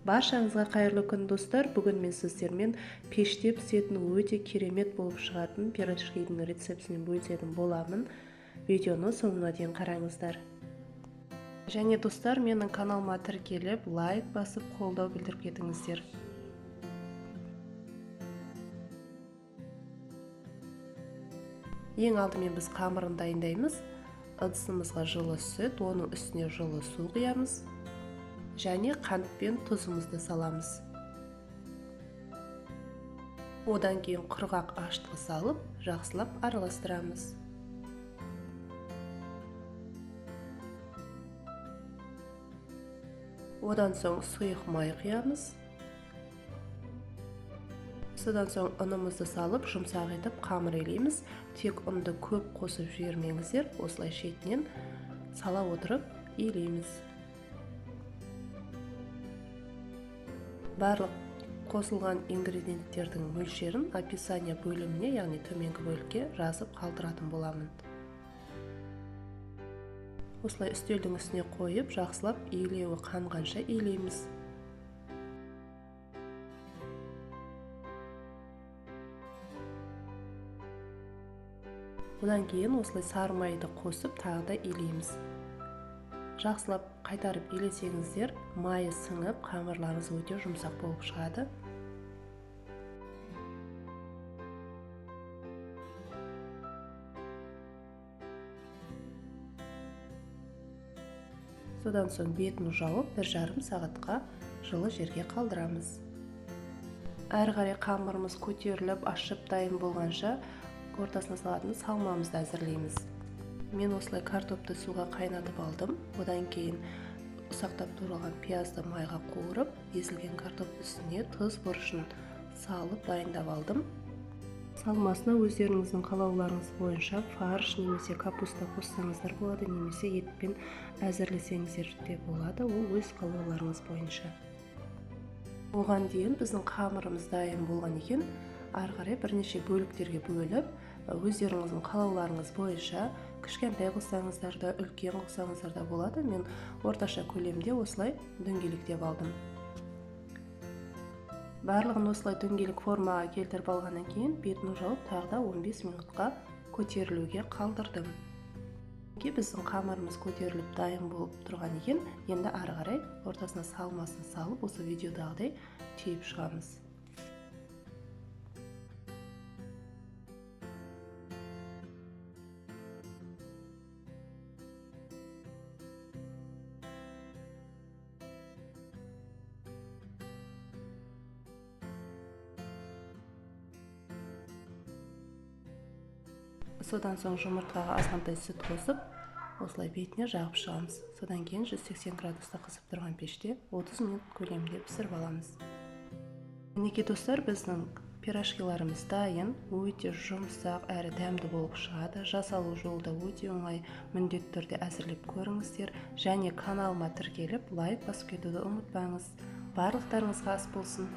Баршаңызға қайырлы күн достар. Бүгін мен сіздермен пеште пісетін өте керемет болып шығатын пирожкидің рецептімен бөлісетін боламын. Видеоны соңына дейін қараңыздар. Және достар, менің каналыма тіркеліп, лайк басып, қолдау білдіріп кетіңіздер. Ең алдымен біз қамырын дайындаймыз. Ыдысымызға жылы сүт, оның үстіне жылы су құямыз. Және қант пен тұзымызды саламыз. Одан кейін құрғақ аштығы салып, жақсылап араластырамыз. Одан соң сұйық май құямыз. Содан соң ұнымызды салып, жұмсақ етіп қамыр илейміз. Тек ұнды көп қосып жібермеңіздер, осылай шетінен сала отырып илейміз. Барлық қосылған ингредиенттердің мөлшерін описание бөліміне, яғни төменгі бөлікке жазып қалдыратын боламын. Осылай үстелдің үстіне қойып, жақсылап илеуі қанғанша илейміз. Одан кейін осылай сары майды қосып, тағы да илейміз. Жақсылап қайтарып илесеңіздер, майы сіңіп, қамырларыңыз өте жұмсақ болып шығады. Содан соң бетін жауып, 1,5 сағатқа жылы жерге қалдырамыз. Әрі қарай қамырымыз көтеріліп, ашып дайын болғанша ортасына салатын салмамызды әзірлейміз. Мен осылай картопты суға қайнатып алдым. Одан кейін ұсақтап туралған пиязды майға қуырып, езілген картоп үстіне тұз, бұрышын салып дайындап алдым. Салмасына өздеріңіздің қалауларыңыз бойынша фарш немесе капуста қоссаңыздар болады, немесе етпен әзірлесеңіздер де болады, ол өз қалауларыңыз бойынша. Оған дейін біздің қамырымыз дайын болған екен. Ары қарай бірнеше бөліктерге бөліп, өздеріңіздің қалауларыңыз бойынша кішкентай қылсаңыздар да, үлкен қылсаңыздар да болады. Мен орташа көлемде осылай дөңгелектеп алдым. Барлығын осылай дөңгелек формаға келтіріп алғаннан кейін бетін жауып, тағы да 15 минутқа көтерілуге қалдырдым. Біздің қамырымыз көтеріліп дайын болып тұрған екен. Енді ары қарай ортасына салмасын салып, осы видеодағыдай түйіп шығамыз. Содан соң жұмыртқаға азғантай сүт қосып, осылай бетіне жағып шығамыз. Содан кейін 180 градуста қызып тұрған пеште 30 минут көлемінде пісіріп аламыз. Мінекей достар, біздің пирожкиларымыз дайын, өте жұмсақ әрі дәмді болып шығады. Жасалу жолы да өте оңай, міндетті түрде әзірлеп көріңіздер. Және каналыма тіркеліп, лайк басып кетуді ұмытпаңыз. Барлықтарыңызға ас болсын.